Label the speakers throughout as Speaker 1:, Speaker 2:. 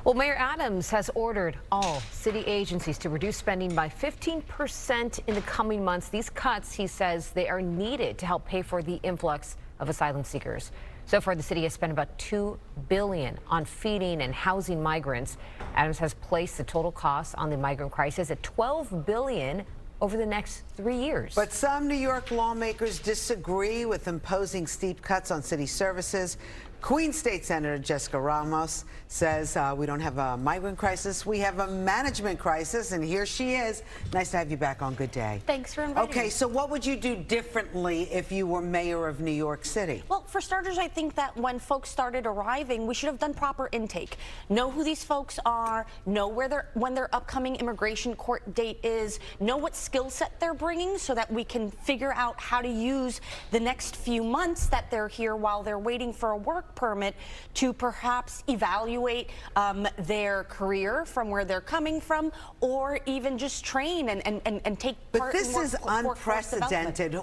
Speaker 1: Well, Mayor Adams has ordered all city agencies to reduce spending by 15% in the coming months. These cuts, he says, they are needed to help pay for the influx of asylum seekers. So far, the city has spent about $2 billion on feeding and housing migrants. Adams has placed the total cost on the migrant crisis at $12 billion over the next 3 years.
Speaker 2: But some New York lawmakers disagree with imposing steep cuts on city services. Queens State Senator Jessica Ramos says we don't have a migrant crisis, we have a management crisis, and here she is. Nice to have you back on. Good day.
Speaker 3: Thanks for inviting me.
Speaker 2: Okay, so what would you do differently if you were mayor of New York City?
Speaker 3: Well, for starters, I think that when folks started arriving, we should have done proper intake. Know who these folks are, know when their upcoming immigration court date is, know what skill set they're bringing so that we can figure out how to use the next few months that they're here while they're waiting for a work permit to perhaps evaluate their career from where they're coming from, or even just train and take part in
Speaker 2: But this is unprecedented.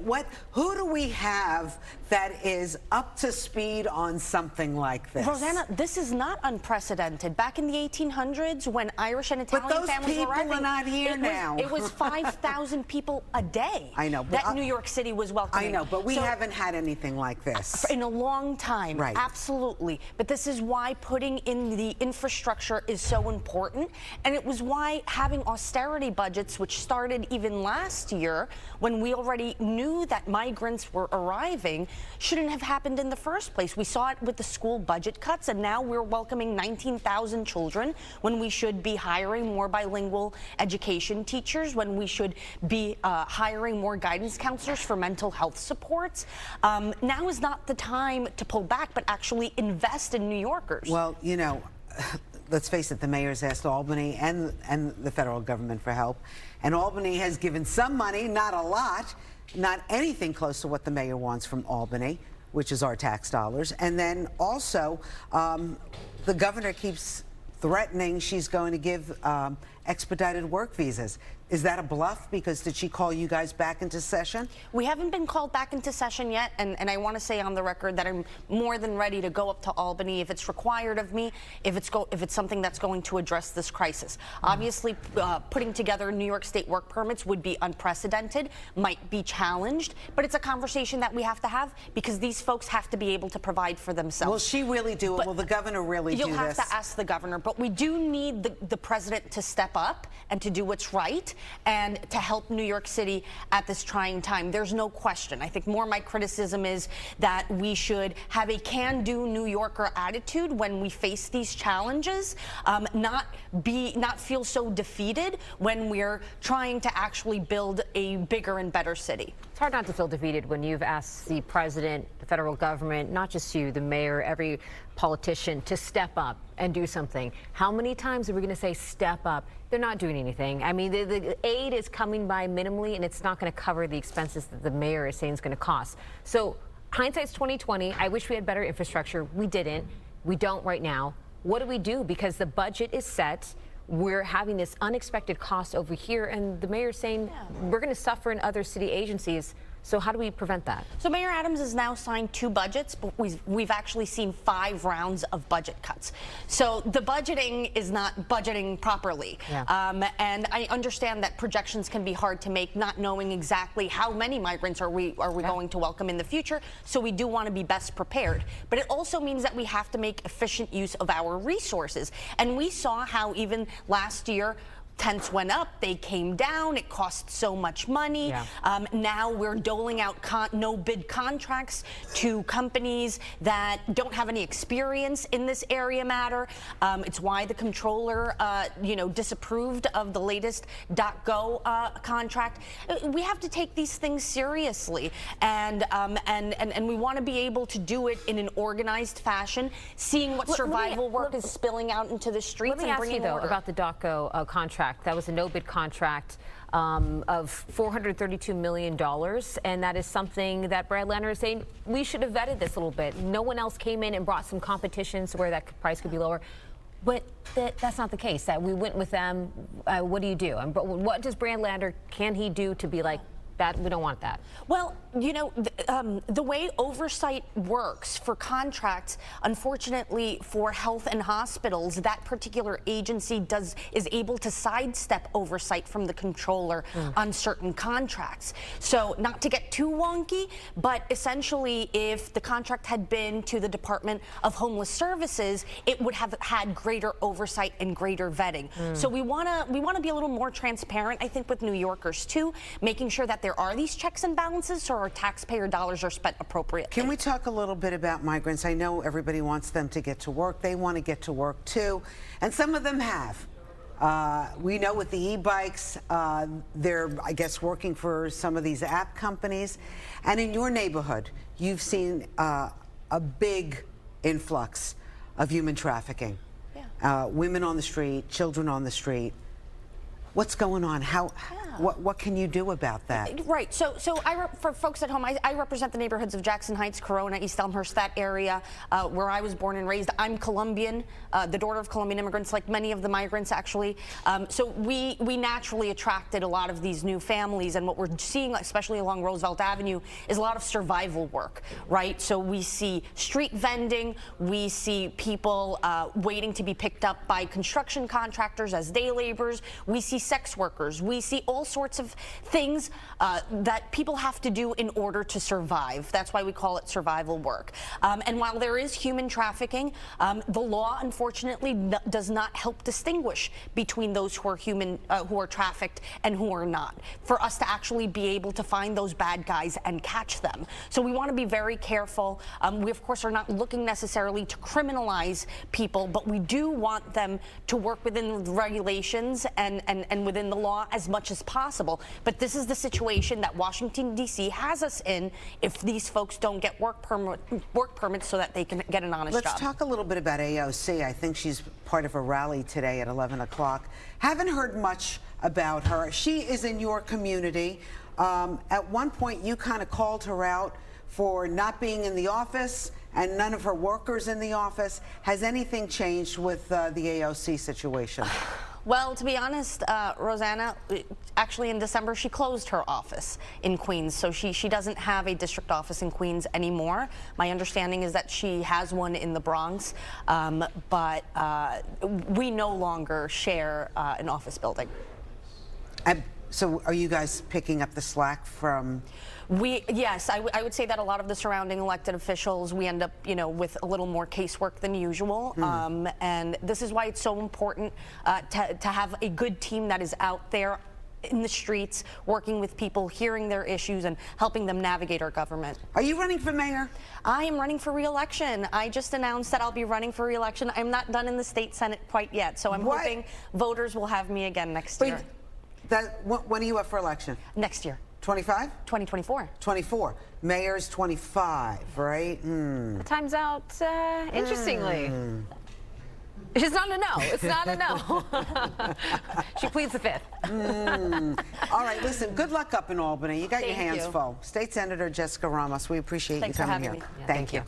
Speaker 2: Who do we have that is up to speed on something like this?
Speaker 3: Rosanna, this is not unprecedented. Back in the 1800s, when Irish and Italian families were arriving,
Speaker 2: but those people are not here now.
Speaker 3: It was 5,000 people a day.
Speaker 2: I know.
Speaker 3: That New York City was welcoming.
Speaker 2: I know, but we haven't had anything like this
Speaker 3: in a long time.
Speaker 2: Right.
Speaker 3: Absolutely. But this is why putting in the infrastructure is so important. And it was why having austerity budgets, which started even last year when we already knew that migrants were arriving, shouldn't have happened in the first place. We saw it with the school budget cuts, and now we're welcoming 19,000 children when we should be hiring more bilingual education teachers, when we should be hiring more guidance counselors for mental health supports. Now is not the time to pull back, but actually invest in New Yorkers.
Speaker 2: Well, you know, let's face it, the mayor's asked Albany and the federal government for help, and Albany has given some money, not a lot, not anything close to what the mayor wants from Albany, which is our tax dollars. And then also, the governor keeps threatening she's going to give expedited work visas. Is that a bluff? Because did she call you guys back into session?
Speaker 3: We haven't been called back into session yet, and I want to say on the record that I'm more than ready to go up to Albany if it's required of me, if it's something that's going to address this crisis. Obviously, putting together New York State work permits would be unprecedented, might be challenged, but it's a conversation that we have to have because these folks have to be able to provide for themselves.
Speaker 2: Will she really do it? Will the governor really do this?
Speaker 3: You'll have to ask the governor, but we do need the president to step up and to do what's right and to help New York City at this trying time. There's no question. I think more my criticism is that we should have a can-do New Yorker attitude when we face these challenges, not feel so defeated when we're trying to actually build a bigger and better city.
Speaker 1: It's hard not to feel defeated when you've asked the president, the federal government, not just you, the mayor, every politician to step up and do something. How many times are we going to say step up? They're not doing anything. I mean, the aid is coming by minimally, and it's not going to cover the expenses that the mayor is saying is going to cost. So hindsight's 2020. I wish we had better infrastructure. We didn't. We don't right now. What do we do? Because the budget is set. We're having this unexpected cost over here, and the mayor's saying we're going to suffer in other city agencies. So how do we prevent that?
Speaker 3: So Mayor Adams has now signed 2 budgets, but we've actually seen 5 rounds of budget cuts. So the budgeting is not budgeting properly. Yeah. And I understand that projections can be hard to make, not knowing exactly how many migrants are we going to welcome in the future. So we do want to be best prepared. But it also means that we have to make efficient use of our resources. And we saw how even last year, tents went up, they came down, it cost so much money. Yeah. Now we're doling out no-bid contracts to companies that don't have any experience in this area matter. It's why the comptroller, disapproved of the latest .go contract. We have to take these things seriously, and we want to be able to do it in an organized fashion, seeing what survival work is spilling out into the streets.
Speaker 1: Let me ask you, though, about the .go contract. That was a no-bid contract of $432 million, and that is something that Brad Lander is saying we should have vetted this a little bit. No one else came in and brought some competition where that price could be lower. But that's not the case. That we went with them. What do you do? What does Brad Lander, can he do to be like, That we don't want that.
Speaker 3: Well, you know, the way oversight works for contracts, unfortunately for health and hospitals, that particular agency is able to sidestep oversight from the controller on certain contracts. So not to get too wonky, but essentially if the contract had been to the Department of Homeless Services, it would have had greater oversight and greater vetting. So we want to be a little more transparent, I think, with New Yorkers too, making sure that there are these checks and balances so our taxpayer dollars are spent appropriately.
Speaker 2: Can we talk a little bit about migrants? I know everybody wants them to get to work. They want to get to work too, and some of them have. We know with the e-bikes, they're, I guess, working for some of these app companies. And in your neighborhood, you've seen a big influx of human trafficking. Yeah. Women on the street, children on the street. What's going on? What can you do about that?
Speaker 3: Right. So for folks at home, I represent the neighborhoods of Jackson Heights, Corona, East Elmhurst, that area where I was born and raised. I'm Colombian, the daughter of Colombian immigrants, like many of the migrants, actually. So we naturally attracted a lot of these new families, and what we're seeing, especially along Roosevelt Avenue, is a lot of survival work, right? So we see street vending, we see people waiting to be picked up by construction contractors as day laborers, we see sex workers, we see all sorts of things that people have to do in order to survive. That's why we call it survival work. And while there is human trafficking, the law, unfortunately, does not help distinguish between those who are trafficked and who are not, for us to actually be able to find those bad guys and catch them. So we want to be very careful. We, of course, are not looking necessarily to criminalize people, but we do want them to work within the regulations and within the law as much as possible. But this is the situation that Washington, D.C. has us in if these folks don't get work permits so that they can get an honest job.
Speaker 2: Let's talk a little bit about AOC. I think she's part of a rally today at 11 o'clock. Haven't heard much about her. She is in your community. At one point, you kind of called her out for not being in the office and none of her workers in the office. Has anything changed with the AOC situation?
Speaker 3: Well, to be honest, Rosanna, actually in December she closed her office in Queens, so she doesn't have a district office in Queens anymore. My understanding is that she has one in the Bronx, but we no longer share an office building.
Speaker 2: So are you guys picking up the slack from?
Speaker 3: Yes, I would say that a lot of the surrounding elected officials, we end up, you know, with a little more casework than usual. And this is why it's so important to have a good team that is out there in the streets, working with people, hearing their issues, and helping them navigate our government.
Speaker 2: Are you running for mayor?
Speaker 3: I am running for re-election. I just announced that I'll be running for re-election. I'm not done in the state Senate quite yet, so I'm hoping voters will have me again next year.
Speaker 2: When are you up for election?
Speaker 3: Next year.
Speaker 2: 25?
Speaker 3: 2024.
Speaker 2: 24. Mayor's 25, right?
Speaker 1: Time's out, interestingly. It's not a no. It's not a no. She pleads the fifth.
Speaker 2: All right, listen, good luck up in Albany. You got your hands full. State Senator Jessica Ramos, we appreciate you coming here.
Speaker 3: Thanks for having me.
Speaker 2: Thank you.